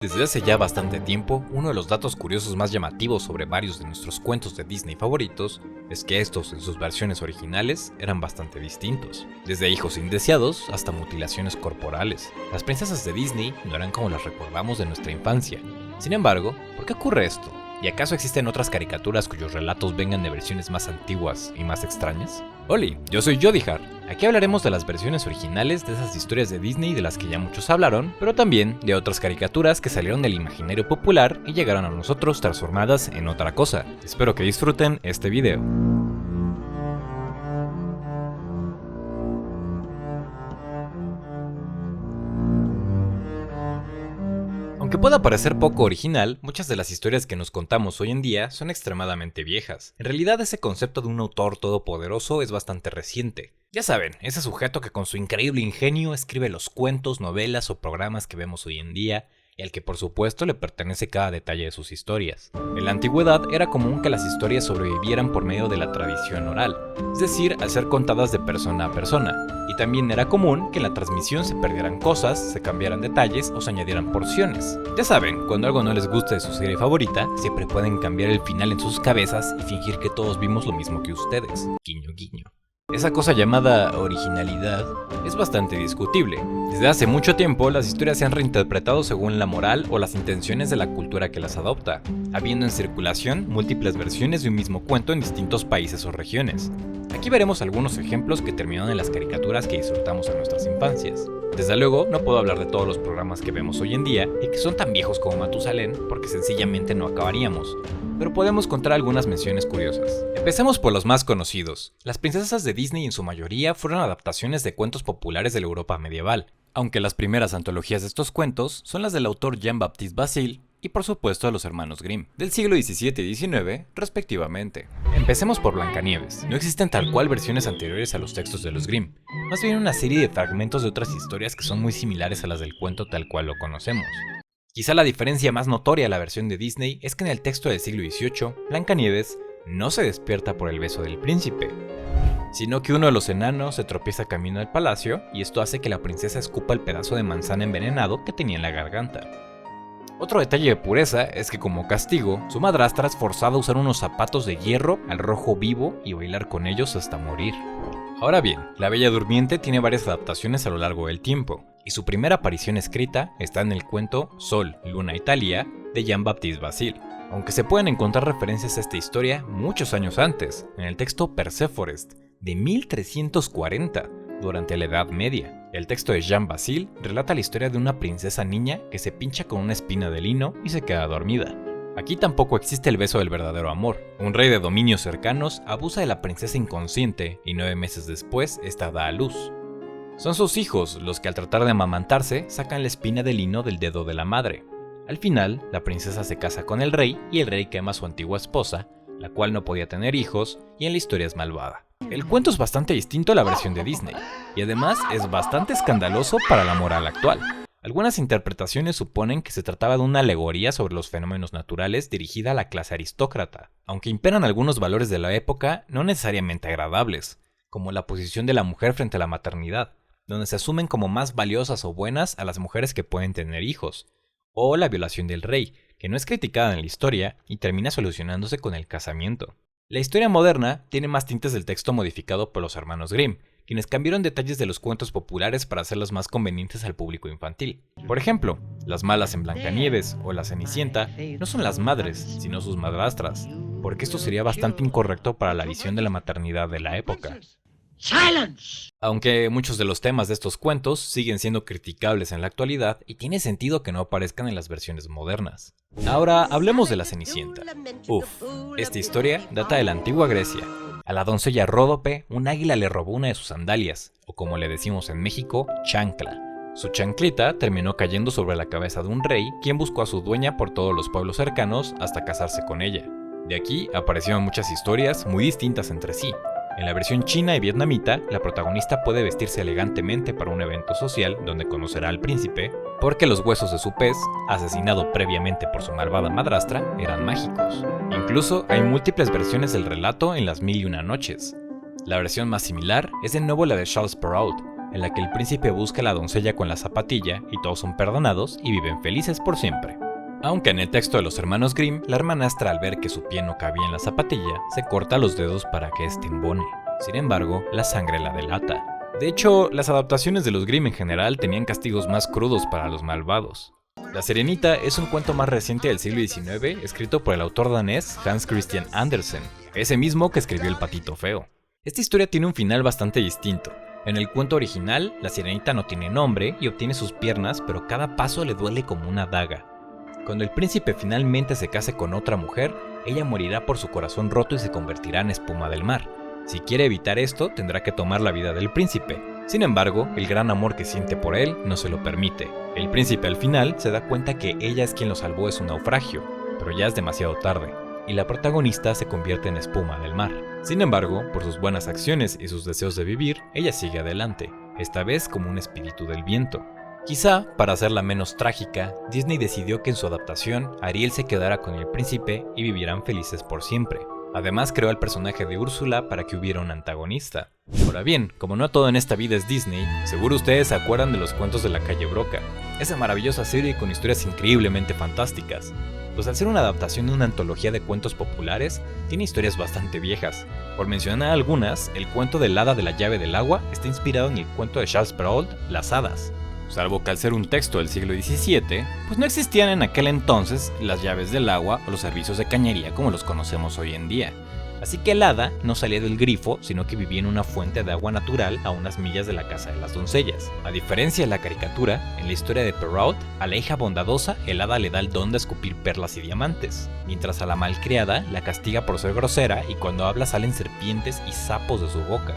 Desde hace ya bastante tiempo, uno de los datos curiosos más llamativos sobre varios de nuestros cuentos de Disney favoritos es que estos, en sus versiones originales, eran bastante distintos. Desde hijos indeseados hasta mutilaciones corporales. Las princesas de Disney no eran como las recordamos de nuestra infancia. Sin embargo, ¿por qué ocurre esto? ¿Y acaso existen otras caricaturas cuyos relatos vengan de versiones más antiguas y más extrañas? Oli, yo soy Jodihar. Aquí hablaremos de las versiones originales de esas historias de Disney de las que ya muchos hablaron, pero también de otras caricaturas que salieron del imaginario popular y llegaron a nosotros transformadas en otra cosa. Espero que disfruten este video. Aunque pueda parecer poco original, muchas de las historias que nos contamos hoy en día son extremadamente viejas. En realidad, ese concepto de un autor todopoderoso es bastante reciente. Ya saben, ese sujeto que con su increíble ingenio escribe los cuentos, novelas o programas que vemos hoy en día, y al que por supuesto le pertenece cada detalle de sus historias. En la antigüedad era común que las historias sobrevivieran por medio de la tradición oral, es decir, al ser contadas de persona a persona, y también era común que en la transmisión se perdieran cosas, se cambiaran detalles o se añadieran porciones. Ya saben, cuando algo no les gusta de su serie favorita, siempre pueden cambiar el final en sus cabezas y fingir que todos vimos lo mismo que ustedes. Guiño, guiño. Esa cosa llamada originalidad es bastante discutible. Desde hace mucho tiempo, las historias se han reinterpretado según la moral o las intenciones de la cultura que las adopta, habiendo en circulación múltiples versiones de un mismo cuento en distintos países o regiones. Aquí veremos algunos ejemplos que terminaron en las caricaturas que disfrutamos en nuestras infancias. Desde luego, no puedo hablar de todos los programas que vemos hoy en día y que son tan viejos como Matusalén porque sencillamente no acabaríamos, pero podemos contar algunas menciones curiosas. Empecemos por los más conocidos. Las princesas de Disney en su mayoría fueron adaptaciones de cuentos populares de la Europa medieval, aunque las primeras antologías de estos cuentos son las del autor Jean-Baptiste Bazille y por supuesto de los hermanos Grimm, del siglo XVII y XIX, respectivamente. Empecemos por Blancanieves. No existen tal cual versiones anteriores a los textos de los Grimm, más bien una serie de fragmentos de otras historias que son muy similares a las del cuento tal cual lo conocemos. Quizá la diferencia más notoria a la versión de Disney es que en el texto del siglo XVIII, Blancanieves no se despierta por el beso del príncipe, sino que uno de los enanos se tropieza camino al palacio y esto hace que la princesa escupa el pedazo de manzana envenenado que tenía en la garganta. Otro detalle de pureza es que como castigo, su madrastra es forzada a usar unos zapatos de hierro al rojo vivo y bailar con ellos hasta morir. Ahora bien, La Bella Durmiente tiene varias adaptaciones a lo largo del tiempo, y su primera aparición escrita está en el cuento Sol, Luna y Thalía de Jean-Baptiste Bazille, aunque se pueden encontrar referencias a esta historia muchos años antes, en el texto Perséforest de 1340, durante la Edad Media. El texto de Jean Bazille relata la historia de una princesa niña que se pincha con una espina de lino y se queda dormida. Aquí tampoco existe el beso del verdadero amor. Un rey de dominios cercanos abusa de la princesa inconsciente y 9 meses después esta da a luz. Son sus hijos los que al tratar de amamantarse sacan la espina de lino del dedo de la madre. Al final, la princesa se casa con el rey y el rey quema a su antigua esposa, la cual no podía tener hijos y en la historia es malvada. El cuento es bastante distinto a la versión de Disney, y además es bastante escandaloso para la moral actual. Algunas interpretaciones suponen que se trataba de una alegoría sobre los fenómenos naturales dirigida a la clase aristócrata, aunque imperan algunos valores de la época no necesariamente agradables, como la posición de la mujer frente a la maternidad, donde se asumen como más valiosas o buenas a las mujeres que pueden tener hijos, o la violación del rey, que no es criticada en la historia y termina solucionándose con el casamiento. La historia moderna tiene más tintes del texto modificado por los hermanos Grimm, quienes cambiaron detalles de los cuentos populares para hacerlos más convenientes al público infantil. Por ejemplo, las malas en Blancanieves o la Cenicienta no son las madres, sino sus madrastras, porque esto sería bastante incorrecto para la visión de la maternidad de la época. ¡Silence! Aunque muchos de los temas de estos cuentos siguen siendo criticables en la actualidad y tiene sentido que no aparezcan en las versiones modernas. Ahora hablemos de la Cenicienta. Esta historia data de la antigua Grecia. A la doncella Ródope, un águila le robó una de sus sandalias, o como le decimos en México, chancla. Su chanclita terminó cayendo sobre la cabeza de un rey, quien buscó a su dueña por todos los pueblos cercanos hasta casarse con ella. De aquí aparecieron muchas historias muy distintas entre sí. En la versión china y vietnamita, la protagonista puede vestirse elegantemente para un evento social donde conocerá al príncipe, porque los huesos de su pez, asesinado previamente por su malvada madrastra, eran mágicos. Incluso hay múltiples versiones del relato en las 1001 noches. La versión más similar es de nuevo la de Charles Perrault, en la que el príncipe busca a la doncella con la zapatilla y todos son perdonados y viven felices por siempre. Aunque en el texto de los hermanos Grimm, la hermanastra al ver que su pie no cabía en la zapatilla, se corta los dedos para que éste embone. Sin embargo, la sangre la delata. De hecho, las adaptaciones de los Grimm en general tenían castigos más crudos para los malvados. La Sirenita es un cuento más reciente del siglo XIX, escrito por el autor danés Hans Christian Andersen, ese mismo que escribió El Patito Feo. Esta historia tiene un final bastante distinto. En el cuento original, la Sirenita no tiene nombre y obtiene sus piernas, pero cada paso le duele como una daga. Cuando el príncipe finalmente se case con otra mujer, ella morirá por su corazón roto y se convertirá en espuma del mar. Si quiere evitar esto, tendrá que tomar la vida del príncipe. Sin embargo, el gran amor que siente por él no se lo permite. El príncipe al final se da cuenta que ella es quien lo salvó de su naufragio, pero ya es demasiado tarde, y la protagonista se convierte en espuma del mar. Sin embargo, por sus buenas acciones y sus deseos de vivir, ella sigue adelante, esta vez como un espíritu del viento. Quizá, para hacerla menos trágica, Disney decidió que en su adaptación Ariel se quedara con el príncipe y vivieran felices por siempre. Además creó el personaje de Úrsula para que hubiera un antagonista. Ahora bien, como no todo en esta vida es Disney, seguro ustedes se acuerdan de los cuentos de la calle Broca, esa maravillosa serie con historias increíblemente fantásticas. Pues al ser una adaptación de una antología de cuentos populares, tiene historias bastante viejas. Por mencionar algunas, el cuento del hada de la llave del agua está inspirado en el cuento de Charles Perrault, Las hadas. Salvo que al ser un texto del siglo XVII, pues no existían en aquel entonces las llaves del agua o los servicios de cañería como los conocemos hoy en día. Así que el hada no salía del grifo, sino que vivía en una fuente de agua natural a unas millas de la casa de las doncellas. A diferencia de la caricatura, en la historia de Perrault, a la hija bondadosa el hada le da el don de escupir perlas y diamantes, mientras a la malcriada la castiga por ser grosera y cuando habla salen serpientes y sapos de su boca.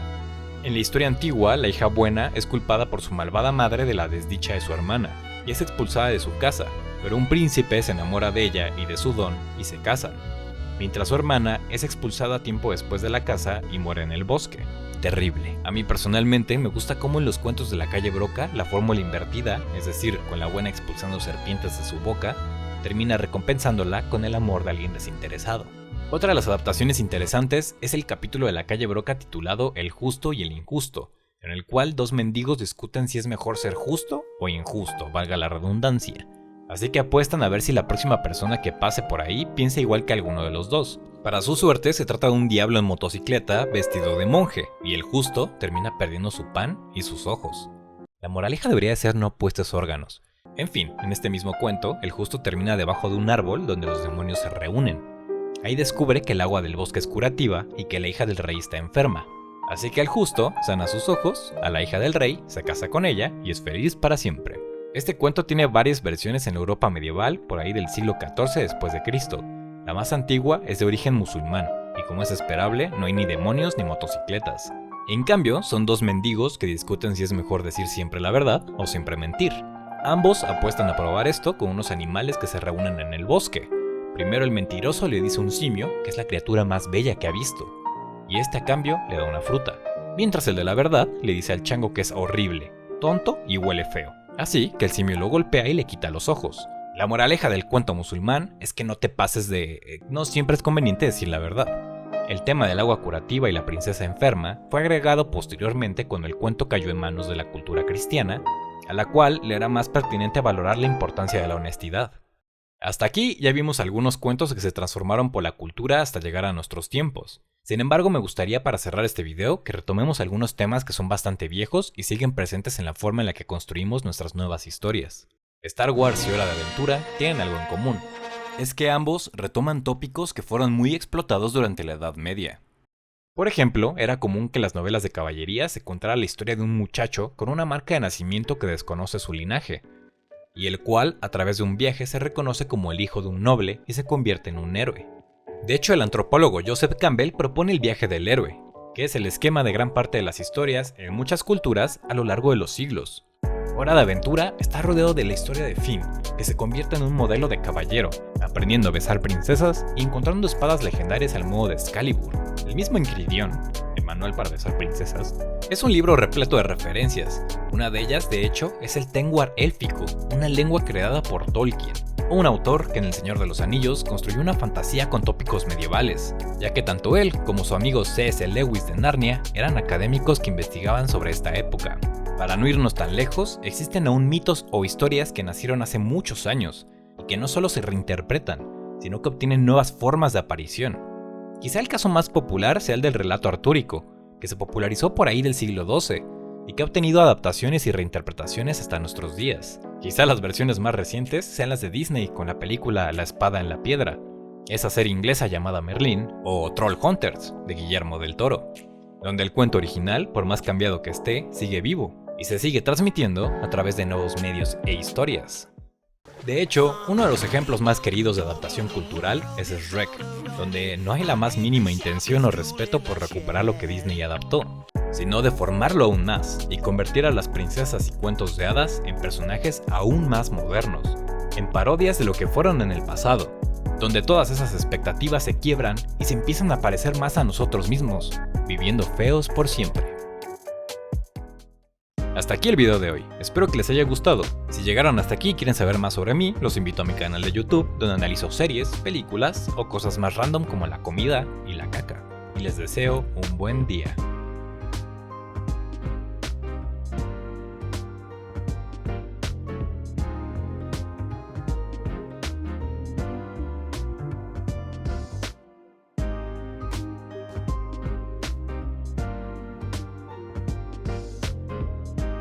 En la historia antigua, la hija buena es culpada por su malvada madre de la desdicha de su hermana, y es expulsada de su casa, pero un príncipe se enamora de ella y de su don y se casan, mientras su hermana es expulsada tiempo después de la casa y muere en el bosque. Terrible. A mí personalmente me gusta cómo en los cuentos de la calle Broca la fórmula invertida, es decir, con la buena expulsando serpientes de su boca, termina recompensándola con el amor de alguien desinteresado. Otra de las adaptaciones interesantes es el capítulo de la calle Broca titulado El justo y el injusto, en el cual dos mendigos discuten si es mejor ser justo o injusto, valga la redundancia. Así que apuestan a ver si la próxima persona que pase por ahí piensa igual que alguno de los dos. Para su suerte se trata de un diablo en motocicleta vestido de monje, y el justo termina perdiendo su pan y sus ojos. La moraleja debería ser no apuestes órganos. En fin, en este mismo cuento, el justo termina debajo de un árbol donde los demonios se reúnen. Ahí descubre que el agua del bosque es curativa y que la hija del rey está enferma. Así que el justo sana sus ojos, a la hija del rey, se casa con ella y es feliz para siempre. Este cuento tiene varias versiones en la Europa medieval por ahí del siglo XIV después de Cristo. La más antigua es de origen musulmán y como es esperable no hay ni demonios ni motocicletas. En cambio son dos mendigos que discuten si es mejor decir siempre la verdad o siempre mentir. Ambos apuestan a probar esto con unos animales que se reúnen en el bosque. Primero el mentiroso le dice a un simio que es la criatura más bella que ha visto, y este a cambio le da una fruta, mientras el de la verdad le dice al chango que es horrible, tonto y huele feo. Así que el simio lo golpea y le quita los ojos. La moraleja del cuento musulmán es que no te pases de... no siempre es conveniente decir la verdad. El tema del agua curativa y la princesa enferma fue agregado posteriormente cuando el cuento cayó en manos de la cultura cristiana, a la cual le era más pertinente valorar la importancia de la honestidad. Hasta aquí ya vimos algunos cuentos que se transformaron por la cultura hasta llegar a nuestros tiempos. Sin embargo, me gustaría para cerrar este video que retomemos algunos temas que son bastante viejos y siguen presentes en la forma en la que construimos nuestras nuevas historias. Star Wars y Hora de Aventura tienen algo en común. Es que ambos retoman tópicos que fueron muy explotados durante la Edad Media. Por ejemplo, era común que en las novelas de caballería se contara la historia de un muchacho con una marca de nacimiento que desconoce su linaje, y el cual, a través de un viaje, se reconoce como el hijo de un noble y se convierte en un héroe. De hecho, el antropólogo Joseph Campbell propone el viaje del héroe, que es el esquema de gran parte de las historias en muchas culturas a lo largo de los siglos. Hora de Aventura está rodeado de la historia de Finn, que se convierte en un modelo de caballero, aprendiendo a besar princesas y encontrando espadas legendarias al modo de Excalibur. El mismo Encridión, el manual para besar princesas, es un libro repleto de referencias. Una de ellas, de hecho, es el Tengwar élfico, una lengua creada por Tolkien, un autor que en El Señor de los Anillos construyó una fantasía con tópicos medievales, ya que tanto él como su amigo C.S. Lewis de Narnia eran académicos que investigaban sobre esta época. Para no irnos tan lejos, existen aún mitos o historias que nacieron hace muchos años y que no solo se reinterpretan, sino que obtienen nuevas formas de aparición. Quizá el caso más popular sea el del relato artúrico, que se popularizó por ahí del siglo XII y que ha obtenido adaptaciones y reinterpretaciones hasta nuestros días. Quizá las versiones más recientes sean las de Disney con la película La espada en la piedra, esa serie inglesa llamada Merlín, o Trollhunters de Guillermo del Toro, donde el cuento original, por más cambiado que esté, sigue vivo y se sigue transmitiendo a través de nuevos medios e historias. De hecho, uno de los ejemplos más queridos de adaptación cultural es Shrek, donde no hay la más mínima intención o respeto por recuperar lo que Disney adaptó, sino deformarlo aún más y convertir a las princesas y cuentos de hadas en personajes aún más modernos, en parodias de lo que fueron en el pasado, donde todas esas expectativas se quiebran y se empiezan a parecer más a nosotros mismos, viviendo feos por siempre. Hasta aquí el video de hoy, espero que les haya gustado. Si llegaron hasta aquí y quieren saber más sobre mí, los invito a mi canal de YouTube, donde analizo series, películas o cosas más random como la comida y la caca. Y les deseo un buen día.